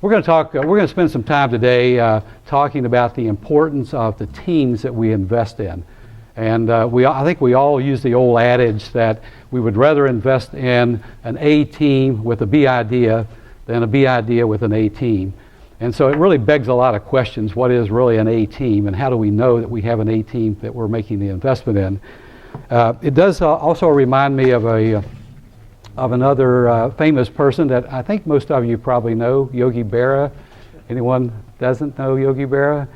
We're going to talk. We're going to spend some time today talking about the importance of the teams that we invest in, and I think we all use the old adage that we would rather invest in an A team with a B idea than a B idea with an A team. And so it really begs a lot of questions. What is really an A team, and how do we know that we have an A team that we're making the investment in? It does also remind me of another famous person that I think most of you probably know, Yogi Berra. Anyone doesn't know Yogi Berra?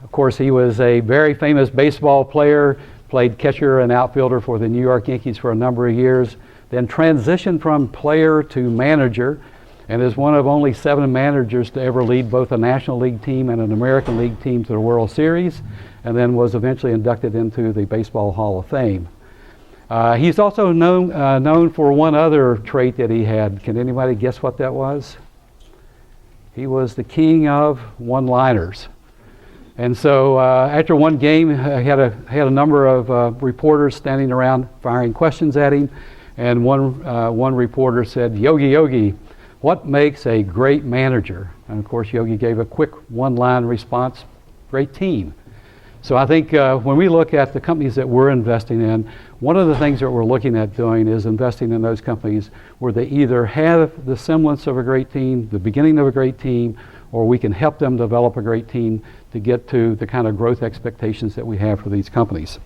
Of course, he was a very famous baseball player, played catcher and outfielder for the New York Yankees for a number of years, then transitioned from player to manager, and is one of only 7 managers to ever lead both a National League team and an American League team to the World Series, and then was eventually inducted into the Baseball Hall of Fame. He's also known for one other trait that he had. Can anybody guess what that was? He was the king of one-liners. And so after one game, he had a number of reporters standing around firing questions at him, and one reporter said, Yogi, what makes a great manager? And of course, Yogi gave a quick one-line response, great team. So I think when we look at the companies that we're investing in, one of the things that we're looking at doing is investing in those companies where they either have the semblance of a great team, the beginning of a great team, or we can help them develop a great team to get to the kind of growth expectations that we have for these companies.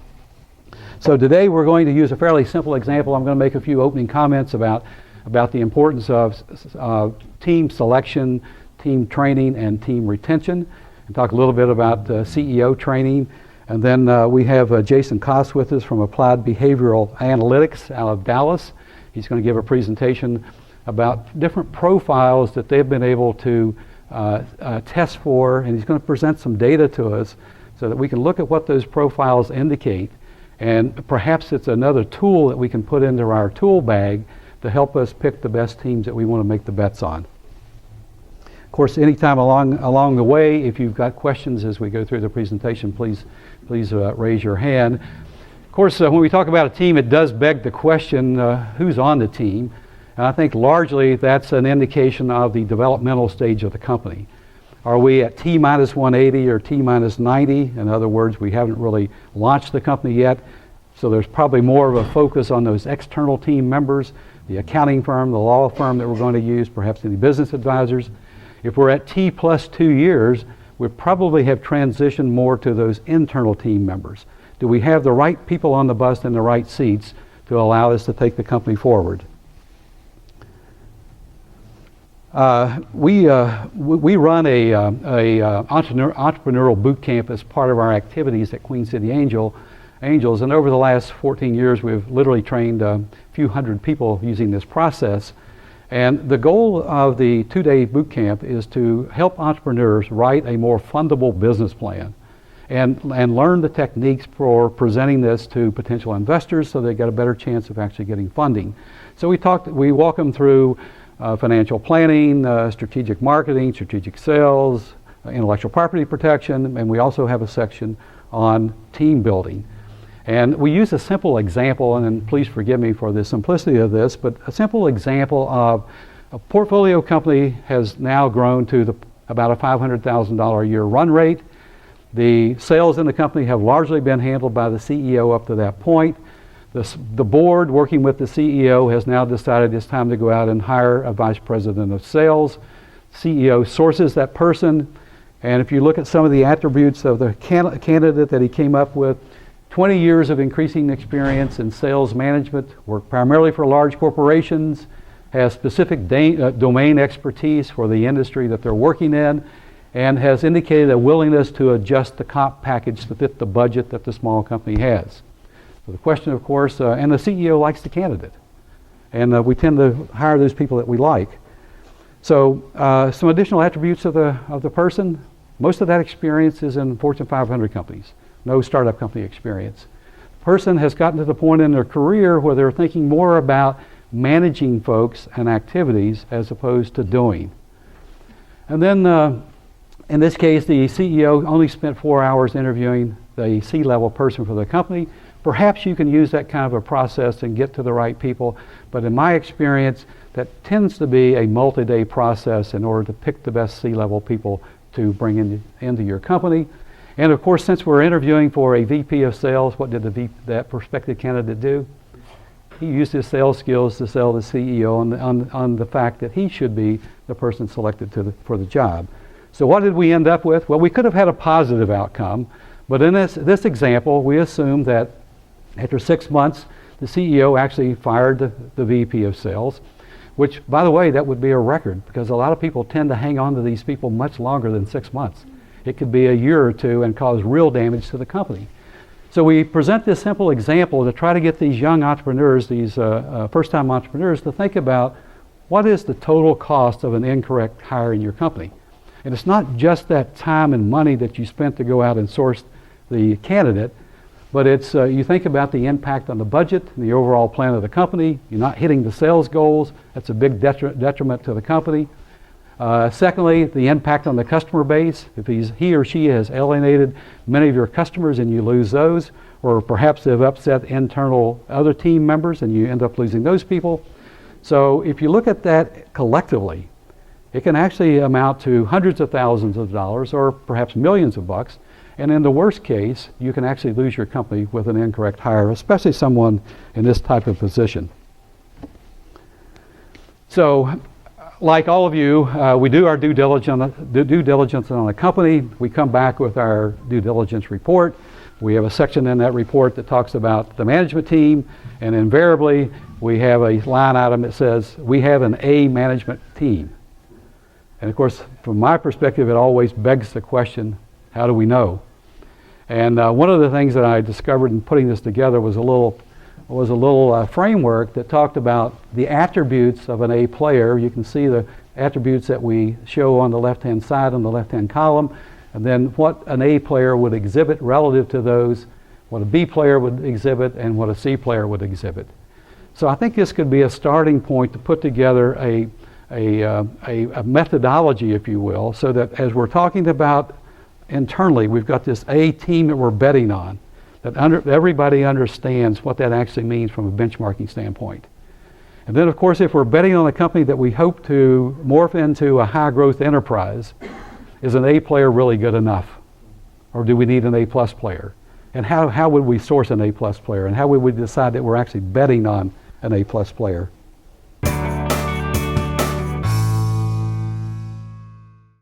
So today we're going to use a fairly simple example. I'm going to make a few opening comments about the importance of team selection, team training, and team retention, and talk a little bit about CEO training. And then we have Jason Koss with us from Applied Behavioral Analytics out of Dallas. He's going to give a presentation about different profiles that they've been able to test for, and he's going to present some data to us so that we can look at what those profiles indicate, and perhaps it's another tool that we can put into our tool bag to help us pick the best teams that we want to make the bets on. Of course, anytime along the way, if you've got questions as we go through the presentation, please raise your hand. Of course, when we talk about a team, it does beg the question, who's on the team? And I think largely that's an indication of the developmental stage of the company. Are we at T minus 180 or T minus 90? In other words, we haven't really launched the company yet, so there's probably more of a focus on those external team members, the accounting firm, the law firm that we're going to use, perhaps any business advisors. If we're at T plus 2 years, we probably have transitioned more to those internal team members. Do we have the right people on the bus in the right seats to allow us to take the company forward? We run a entrepreneurial boot camp as part of our activities at Queen City Angels, and over the last 14 years we've literally trained a few hundred people using this process. And the goal of the 2-day boot camp is to help entrepreneurs write a more fundable business plan and learn the techniques for presenting this to potential investors so they get a better chance of actually getting funding. So we walk them through financial planning, strategic marketing, strategic sales, intellectual property protection, and we also have a section on team building. And we use a simple example, and please forgive me for the simplicity of this, but a simple example of a portfolio company has now grown to about a $500,000 a year run rate. The sales in the company have largely been handled by the CEO up to that point. The board, working with the CEO, has now decided it's time to go out and hire a vice president of sales. CEO sources that person, and if you look at some of the attributes of the candidate that he came up with, 20 years of increasing experience in sales management, worked primarily for large corporations, has specific domain expertise for the industry that they're working in, and has indicated a willingness to adjust the comp package to fit the budget that the small company has. So the question, of course, and the CEO likes the candidate, and we tend to hire those people that we like. So some additional attributes of the person, most of that experience is in Fortune 500 companies. No startup company experience. The person has gotten to the point in their career where they're thinking more about managing folks and activities as opposed to doing. And then in this case, the CEO only spent 4 hours interviewing the C-level person for the company. Perhaps you can use that kind of a process and get to the right people, but in my experience, that tends to be a multi-day process in order to pick the best C-level people to bring into your company. And of course, since we're interviewing for a VP of sales, what did that prospective candidate do? He used his sales skills to sell the CEO on the fact that he should be the person selected for the job. So what did we end up with? Well, we could have had a positive outcome, but in this example, we assumed that after 6 months, the CEO actually fired the VP of sales, which, by the way, that would be a record because a lot of people tend to hang on to these people much longer than 6 months. It could be a year or two and cause real damage to the company. So we present this simple example to try to get these young entrepreneurs, these first-time entrepreneurs, to think about what is the total cost of an incorrect hire in your company. And it's not just that time and money that you spent to go out and source the candidate, but it's you think about the impact on the budget and the overall plan of the company. You're not hitting the sales goals. That's a big detriment to the company. Secondly, the impact on the customer base. If he or she has alienated many of your customers and you lose those, or perhaps they've upset internal other team members and you end up losing those people. So if you look at that collectively, it can actually amount to hundreds of thousands of dollars or perhaps millions of bucks. And in the worst case, you can actually lose your company with an incorrect hire, especially someone in this type of position. So, like all of you, we do our due diligence on the company. We come back with our due diligence report. We have a section in that report that talks about the management team, and invariably we have a line item that says, we have an A management team. And of course, from my perspective, it always begs the question, how do we know? And one of the things that I discovered in putting this together was a little framework that talked about the attributes of an A player. You can see the attributes that we show on the left-hand side on the left-hand column, and then what an A player would exhibit relative to those, what a B player would exhibit, and what a C player would exhibit. So I think this could be a starting point to put together a methodology, if you will, so that as we're talking about internally, we've got this A team that we're betting on, that everybody understands what that actually means from a benchmarking standpoint. And then, of course, if we're betting on a company that we hope to morph into a high-growth enterprise, is an A player really good enough? Or do we need an A+ player? And how would we source an A+ player? And how would we decide that we're actually betting on an A+ player?